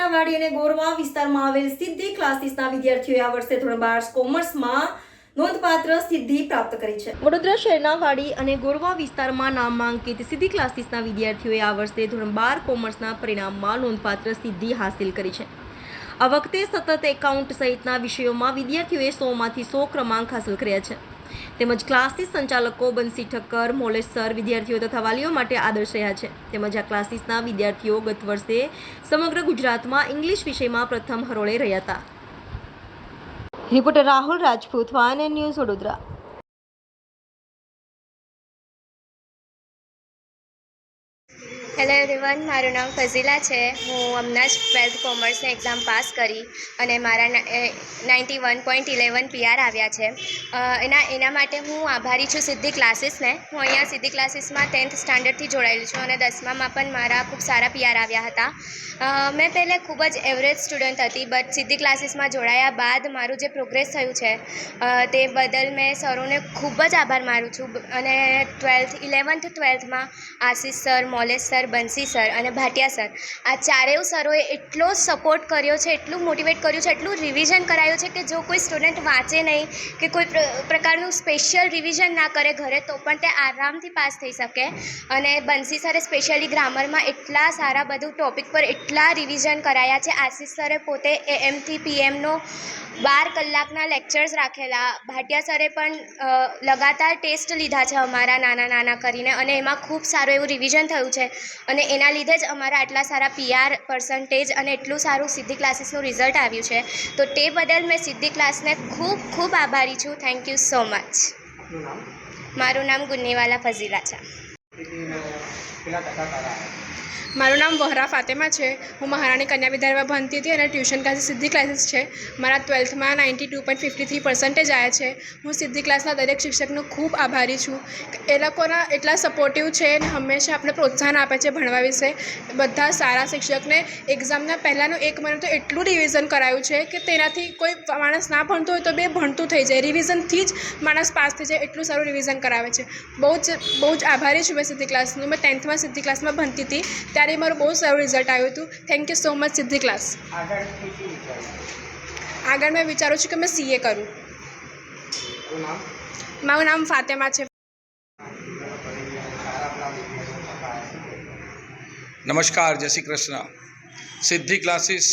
શહેરના વાડી અને ગોરવા વિસ્તારમાં આવેલ સિદ્ધિ ક્લાસીસના વિદ્યાર્થીઓએ આ વર્ષે ધોરણ 12 કોમર્સમાં નોંધપાત્ર સિદ્ધિ પ્રાપ્ત કરી છે। વડોદરા શહેરના વાડી અને ગોરવા વિસ્તારમાં નામાંકિત સિદ્ધિ ક્લાસીસના વિદ્યાર્થીઓએ આ વર્ષે ધોરણ 12 કોમર્સના પરિણામમાં નોંધપાત્ર સિદ્ધિ હાંસિલ કરી છે। આ વખતે સતત એકાઉન્ટ સહિતના વિષયોમાં વિદ્યાર્થીઓએ 100માંથી 100 ક્રમાંક હાંસલ કર્યા છે। તેમજ ક્લાસીસ સંચાલકો બંસી ઠક્કર, મોલેશ સર વિદ્યાર્થીઓ તથા વાલીઓ માટે આદર્શ રહ્યા છે। તેમજ આ ક્લાસીસના વિદ્યાર્થીઓ ગત વર્ષે સમગ્ર ગુજરાતમાં ઇંગ્લિશ વિષયમાં પ્રથમ હરોળે રહ્યા હતા। Reporter Rahul Rajput, van news, Vadodara. Hello everyone, મારું નામ ફઝીલા છે। હું હમણાં જ 12th કોમર્સની એક્ઝામ પાસ કરી અને મારા 91.11 PR આવ્યા છે। એના માટે હું આભારી છું સિદ્ધિ ક્લાસીસને। હું અહીંયા સિદ્ધિ ક્લાસીસમાં 10th સ્ટાન્ડર્ડથી જોડાયેલી છું અને 10મામાં પણ મારા ખૂબ સારા PR આવ્યા હતા। મેં પહેલાં ખૂબ જ એવરેજ સ્ટુડન્ટ હતી, બટ સિદ્ધિ ક્લાસીસમાં જોડાયા બાદ મારું જે પ્રોગ્રેસ થયું છે તે બદલ મેં સરોને ખૂબ જ આભાર માનું છું। અને 11th 12thમાં આશીષ સર, મોલેશ સર, બંસી સર અને ભાટિયા સર, આ ચારેય સરોએ એટલો સપોર્ટ કર્યો છે, એટલું મોટિવેટ કર્યું છે, એટલું રિવિઝન કરાયું છે કે જો કોઈ સ્ટુડન્ટ વાંચે નહીં કે કોઈ પ્રકારનું સ્પેશિયલ રિવિઝન ના કરે ઘરે તો પણ તે આરામથી પાસ થઈ શકે। અને બંસી સરે સ્પેશિયલી ગ્રામરમાં એટલા સારા બધું ટોપિક પર એટલા રિવિઝન કરાયા છે। આશીષ સરે પોતે AM થી PMનો 12 કલાકના લેક્ચર્સ રાખેલા। ભાટિયા સરે પણ લગાતાર ટેસ્ટ લીધા છે અમારા નાના કરીને અને એમાં ખૂબ સારું એવું રિવિઝન થયું છે અને એના લીધે જ અમારા આટલા સારા PR પર્સન્ટેજ અને એટલું સારું સિદ્ધિ ક્લાસીસનું રિઝલ્ટ આવ્યું છે। તો તે બદલ મેં સિદ્ધિ ક્લાસને ખૂબ ખૂબ આભારી છું। Thank you so much. મારું નામ ગુન્નીવાલા ફઝીલા છે। મારું નામ વહરા ફાતેમા છે। હું મહારાણી કન્યા વિદ્યાલયમાં ભણતી હતી અને ટ્યુશન ક્લાસીસ સિદ્ધિ ક્લાસીસ છે। મારા 12thમાં 92.53% આવ્યા છે। હું સિદ્ધિ ક્લાસના દરેક શિક્ષકનો ખૂબ આભારી છું। એ લોકોના એટલા સપોર્ટિવ છે અને હંમેશા આપણે પ્રોત્સાહન આપે છે ભણવા વિશે। બધા સારા શિક્ષકને એક્ઝામના પહેલાંનું 1 મહિનો તો એટલું રિવિઝન કરાયું છે કે તેનાથી કોઈ માણસ ના ભણતો હોય તો બે ભણતું થઈ જાય। રિવિઝનથી જ માણસ પાસ થઈ જાય, એટલું સારું રિવિઝન કરાવે છે। બહુ જ આભારી છું મેં સિદ્ધિ ક્લાસનું। મેં 10thમાં સિદ્ધિ ક્લાસમાં ભણતી હતી ત્યારે મારું બહુ સારું રિઝલ્ટ આવ્યું હતું। થેન્ક યુ સો મચ સિદ્ધિ ક્લાસ। આગળ મેં વિચારું છું કે મેં CA કરું। મારું નામ ફાતેમા છે। નમસ્કાર, જય શ્રી કૃષ્ણ। સિદ્ધિ ક્લાસીસ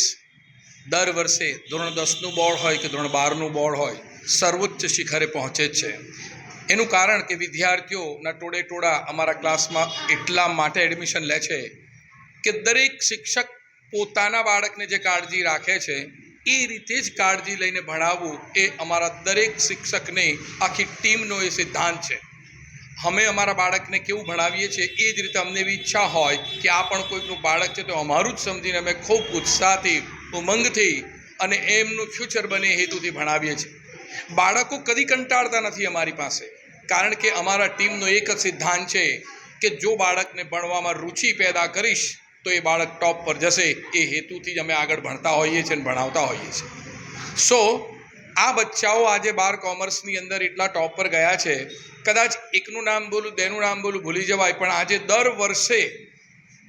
દર વર્ષે ધોરણ 10નું બોર્ડ હોય કે ધોરણ 12નું બોર્ડ હોય સર્વોચ્ચ શિખરે પહોંચે જ છે। એનું કારણ કે વિદ્યાર્થીઓના ટોળે અમારા ક્લાસમાં એટલા માટે એડમિશન લે છે કે દરેક શિક્ષક પોતાના બાળકને જે કાળજી રાખે છે એ રીતે જ કાળજી લઈને ભણાવવું એ અમારા દરેક શિક્ષકને આખી ટીમનો એ સિદ્ધાંત છે। અમે અમારા બાળકને કેવું ભણાવીએ છીએ એ જ રીતે અમને એવી ઈચ્છા હોય કે આ પણ કોઈકનું બાળક છે તો અમારું જ સમજીને અમે ખૂબ ઉત્સાહથી, ઉમંગથી અને એમનું ફ્યુચર બને એ હેતુથી ભણાવીએ છીએ। બાળકો કદી કંટાળતા નથી અમારી પાસે, કારણ કે અમારા ટીમનો એક જ સિદ્ધાંત છે કે જો બાળકને ભણવામાં રુચિ પેદા કરીશ તો એ બાળક ટોપ પર જશે। એ હેતુથી જ અમે આગળ ભણતા હોઈએ છીએ અને ભણાવતા હોઈએ છીએ। સો આ બચ્ચાઓ આજે 12 કોમર્સની અંદર એટલા ટોપ પર ગયા છે। કદાચ એકનું નામ બોલું, બેનું નામ બોલું ભૂલી જવાય, પણ આજે દર વર્ષે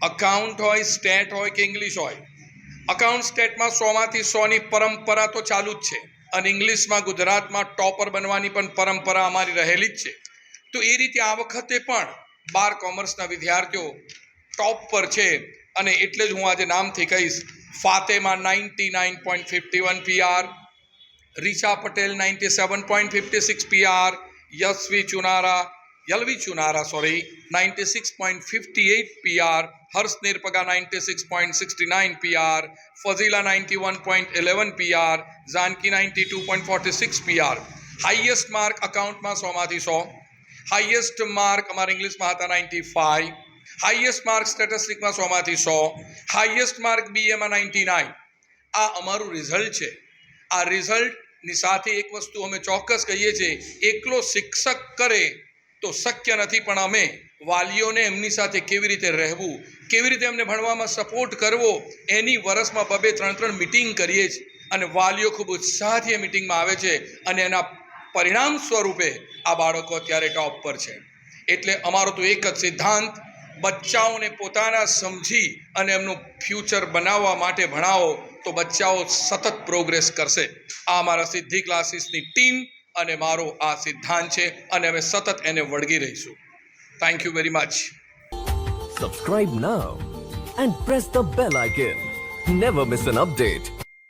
અકાઉન્ટ હોય, સ્ટેટ હોય કે ઇંગ્લિશ હોય, અકાઉન્ટ સ્ટેટમાં 100માંથી 100ની પરંપરા તો ચાલુ જ છે અને ઇંગ્લિશમાં ગુજરાતમાં ટોપર બનવાની પણ પરંપરા અમારી રહેલી જ છે। તો એ રીતે આ વખતે પણ 12 કોમર્સના વિદ્યાર્થીઓ ટોપ પર છે અને એટલે જ હું આજે નામથી કહીશ। Fatema 99.51 PR, Richa Patel 97.56 PR, Yalvi Chunara 96.58 PR, Harsh Nerpaga 96.69 PR, Fazila 91.11 PR, Janki 92.46 PR। Highest mark અકાઉન્ટમાં 100માંથી 100, હાઈએસ્ટ માર્ક અમારા ઇંગ્લિશમાં હતા 95, હાઈએસ્ટ માર્ક સ્ટેટિસ્ટિકમાં 100માંથી 100, હાઈએસ્ટ માર્ક BAમાં 99। આ અમારું રિઝલ્ટ છે। આ રિઝલ્ટની સાથે એક વસ્તુ અમે ચોક્કસ કહીએ છીએ, એકલો શિક્ષક કરે તો શક્ય નથી, પણ અમે વાલીઓને એમની સાથે કેવી રીતે રહેવું, કેવી રીતે એમને ભણવામાં સપોર્ટ કરવો એની વર્ષમાં 2-3 મિટિંગ કરીએ છીએ અને વાલીઓ ખૂબ ઉત્સાહથી એ મિટિંગમાં આવે છે અને એના પરિણામ સ્વરૂપે આ બાળકો અત્યારે ટોપ પર છે। એટલે અમારો તો એક જ સિદ્ધાંત બચ્ચાઓને પોતાના સમજી અને એમનું ફ્યુચર બનાવવા માટે ભણાવો તો બચ્ચાઓ સતત પ્રોગ્રેસ કરશે. આ મારા સિદ્ધિ ક્લાસીસની ટીમ અને મારો આ સિદ્ધાંત છે અને અમે સતત એને વળગી રહીશું. Thank you very much. Subscribe now and press the bell icon. Never miss an update.